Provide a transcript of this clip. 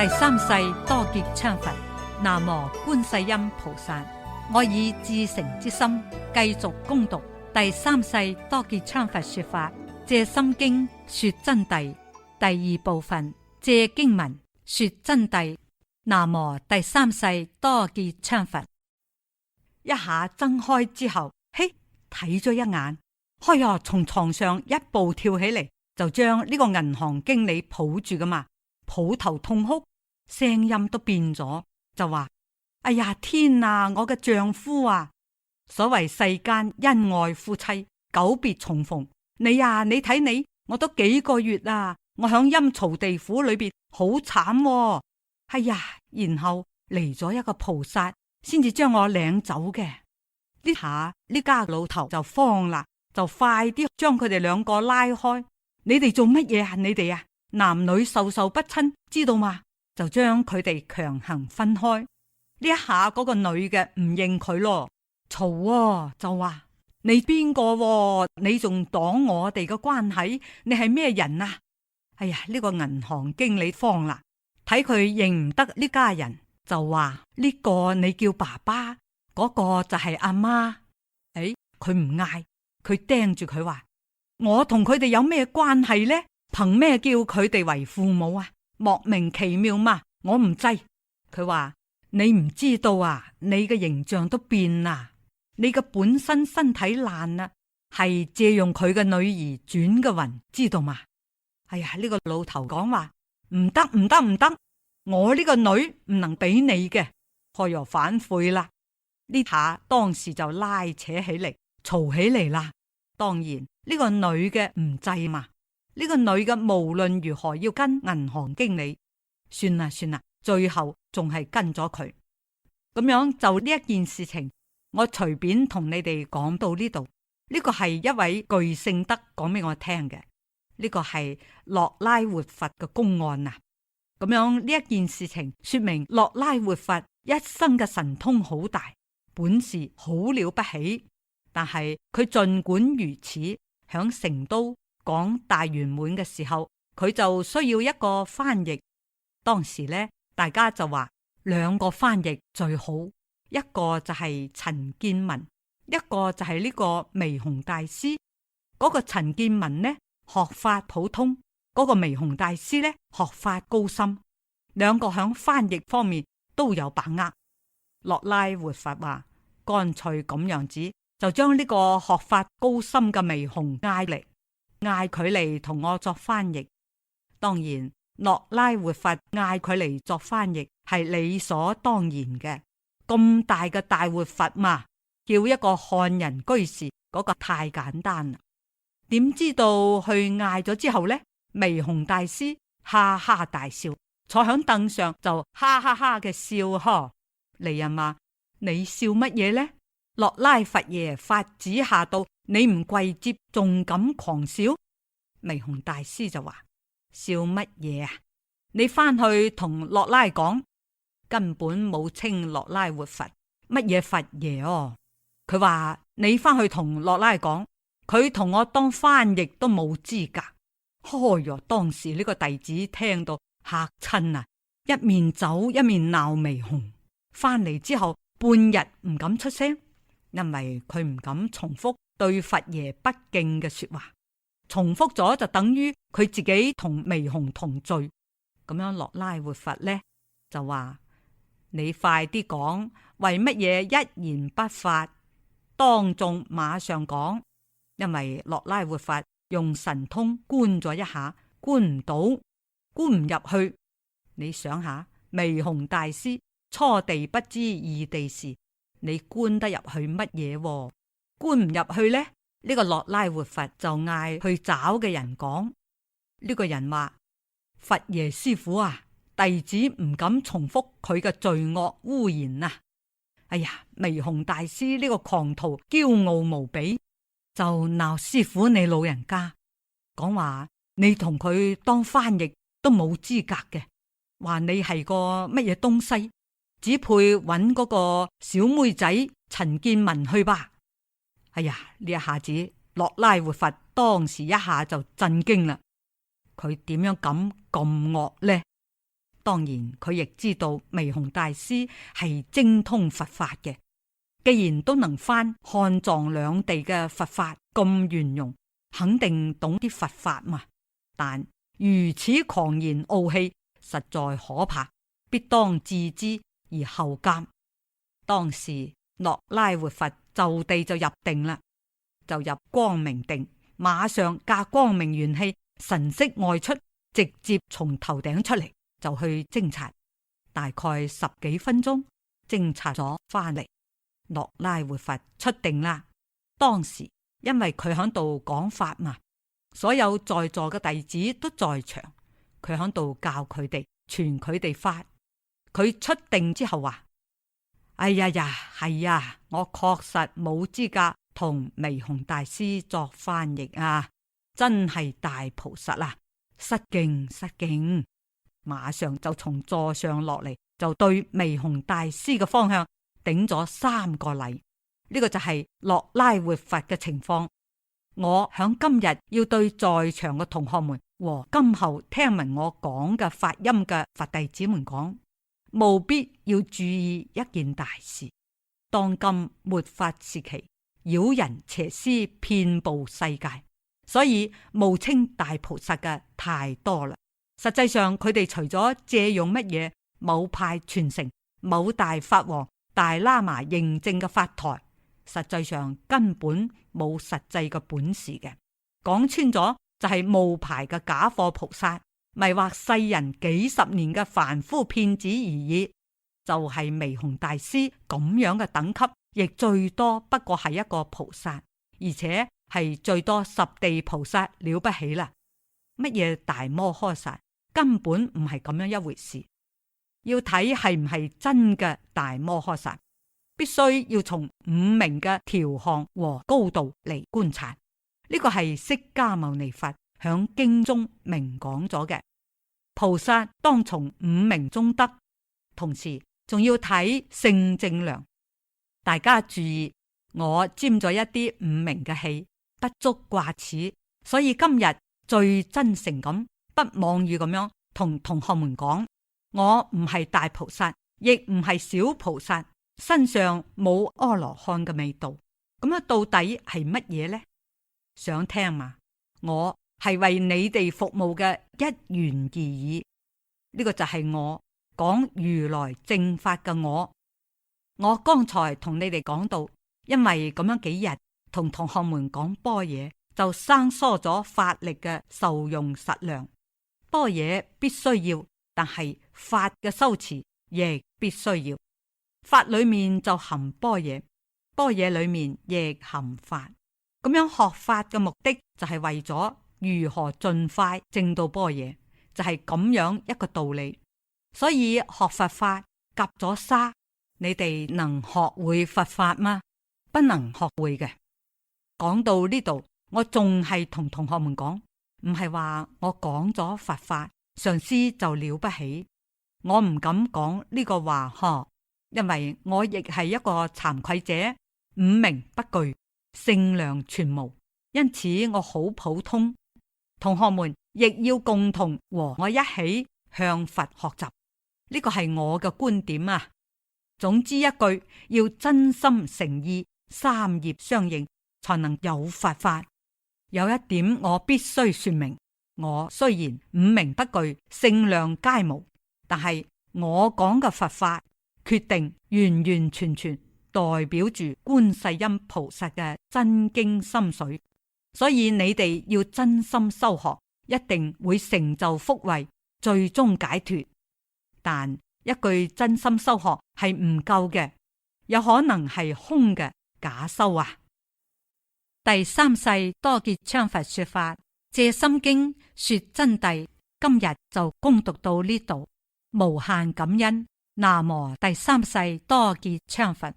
第三世多杰羌佛，南無觀世音菩薩。我以至誠之心繼續恭讀第三世多杰羌佛說法，借心經說真諦第二部分，借經文說真諦。南無第三世多杰羌佛。一下睜開之後，嘿，睇咗一眼，哎呀，從床上一步跳起嚟，就將呢個銀行經理抱住噶嘛，抱頭痛哭，聲音都變咗，就話：哎呀，天啊，我嘅丈夫啊！所謂世間恩愛夫妻，久別重逢，你呀，你睇你，我都幾個月啊，我響陰曹地府裏邊好慘喎。哎呀，然後嚟咗一個菩薩，先至將我領走嘅。呢下呢家老頭就慌啦，就快啲將佢哋兩個拉開。你哋做乜嘢啊？你哋啊，男女授受不親，知道嗎？就將佢哋強行分開。呢一下嗰個女嘅唔認佢咯，嘈啊，就話：你邊個？你仲擋我哋嘅關係？你係咩人啊？哎呀，呢個銀行經理慌啦，睇佢認唔得呢家人，就話：呢個你叫爸爸，嗰個就係阿媽。誒，佢唔嗌，佢盯住佢話：我同佢哋有咩關係呢？憑咩叫佢哋為父母啊？莫名其妙嘛，我唔制。佢話：你唔知道啊，你嘅形象都變啦，你嘅本身身體爛啦，係借用佢嘅女兒轉嘅魂，知道嘛？哎呀，呢個老頭講話唔得唔得唔得，我呢個女唔能俾你嘅，開又反悔啦。呢下當時就拉扯起嚟，嘈起嚟啦。當然呢個女嘅唔制嘛，呢個女嘅無論如何要跟銀行經理，算啦算啦，最後仲係跟咗佢。咁樣就呢一件事情，我隨便同你哋講到呢度。呢個係一位巨聖德講俾我聽嘅，呢個係洛拉活佛嘅公案啊。咁樣呢一件事情說明洛拉活佛一生嘅神通好大，本事好了不起。但係佢盡管如此，響成都講大圓滿嘅時候，佢就需要一個翻譯。當時呢，大家就話兩個翻譯最好，一個就係陳建文，一個就係呢個微紅大師。嗰個陳建文呢，學法普通，嗰個微紅大師呢，學法高深，兩個響翻譯方面都有把握。洛拉活佛話：乾脆咁樣子，就將呢個學法高深嘅微紅嗌嚟，嗌佢嚟同我作翻譯。當然，洛拉活佛嗌佢嚟作翻譯係理所當然嘅。咁大嘅大活佛嘛，叫一個漢人居士，嗰個太簡單啦。點知道去嗌咗之後呢，微紅大師哈哈大笑，坐響凳上就哈哈哈嘅笑呵。嚟人嘛，你笑乜嘢呢？洛拉佛爺法旨下到，你唔跪接仲敢狂笑？微紅大師就話：笑乜嘢啊？你翻去同洛拉講，根本冇稱洛拉活佛，乜嘢佛爺哦？佢話你翻去同洛拉講，佢同我當翻譯都冇資格。開喲！當時呢個弟子聽到嚇親啊，一面走一面鬧微紅。翻嚟之後半日唔敢出聲，因為佢唔敢重複對佛爺不敬嘅說話，重複咗就等於佢自己同微紅同罪。咁樣洛拉活佛呢就話：你快啲講，為乜嘢一言不發？當眾馬上講。因為洛拉活佛用神通觀咗一下，觀唔到，觀唔入去。你想下，微紅大師初地不知二地事，你觀得入去乜嘢？觀唔入去呢？呢個洛拉活佛就嗌去找嘅人講。呢個人話：佛爺師父啊，弟子唔敢重複佢嘅罪惡污言啊！哎呀，微紅大師呢個狂徒驕傲無比，就鬧師父你老人家，講話你同佢當翻譯都冇資格嘅，話你係個乜嘢東西，只配揾嗰個小妹仔陳建文去吧。哎呀，呢一下子洛拉活佛當時一下就震驚啦，佢點樣敢咁惡呢？當然佢亦知道微紅大師係精通佛法嘅，既然都能翻漢藏兩地嘅佛法咁圓融，肯定懂啲佛法嘛。但如此狂言傲氣，實在可怕，必當自知而後鑒。當時諾拉活佛就地就入定啦，就入光明定，馬上駕光明元氣神色外出，直接從頭頂出嚟就去偵察，大概10幾分鐘偵察咗翻嚟，諾拉活佛出定啦。當時因為佢喺度講法嘛，所有在座嘅弟子都在場，佢喺度教佢哋傳佢哋法。佢出定之後話：哎呀呀，係呀，我確實冇資格同微紅大師作翻譯啊，真係大菩薩啦，失敬失敬。馬上就從座上落嚟，就對微紅大師嘅方向頂咗3個禮。呢個就係諾拉活佛嘅情況。我響今日要對在場嘅同學們和今後聽聞我講嘅發音嘅佛弟子們講，務必要注意一件大事。當今末法時期，妖人邪師遍布世界，所以冒稱大菩薩嘅太多啦。實際上佢哋除咗借用乜嘢某派傳承、某大法王、大喇嘛認證嘅法台，實際上根本冇實際嘅本事嘅。講穿咗就係冒牌嘅假貨菩薩，迷惑世人幾十年嘅凡夫騙子而已。就係微紅大師咁樣嘅等級，亦最多不過係一個菩薩，而且係最多10地菩薩了不起啦。乜嘢大摩訶薩根本唔係咁樣一回事。要睇係唔係真嘅大摩訶薩，必須要從5名嘅調項和高度嚟觀察。呢個係釋迦牟尼佛響經中明講咗嘅。菩薩當從5名中得，同時仲要睇性正量。大家注意，我沾咗一啲5名嘅氣，不足掛齒，所以今日最真誠咁不妄語咁樣同同學們講，我唔係大菩薩，亦唔係小菩薩，身上冇阿羅漢嘅味道。咁樣到底係乜嘢呢？想聽嘛？我係為你哋服務嘅一員而已。呢個就係我講如來正法嘅我。我剛才同你哋講到，因為咁樣幾日同同學們講般若，就生疏咗法力嘅受用實量。般若必須要，但係法嘅修持亦必須要。法裏面就含般若，般若裏面亦含法。咁樣學法嘅目的就係為咗如何盡快證到般若，就係咁樣一個道理。所以學佛法夾咗沙，你哋能學會佛法嗎？不能學會嘅。講到呢度，我仲係同同學們講，唔係話我講咗佛法，上師就了不起。我唔敢講呢個話呵，因為我亦係一個慚愧者，5名不具，聖量全無，因此我好普通。同學們亦要共同和我一起向佛學習，呢個係我嘅觀點啊。總之一句，要真心誠意，3業相應，才能有佛法。有一點我必須說明，我雖然5名不具，聖量皆無，但係我講嘅佛法決定完完全全代表住觀世音菩薩嘅真經心水，所以你哋要真心修學，一定會成就福慧，最終解脫。但一句真心修學係唔夠嘅，有可能係空嘅假修啊。第三世多杰羌佛說法《藉心經》說真諦，今日就恭讀到呢度，無限感恩。南無第三世多杰羌佛。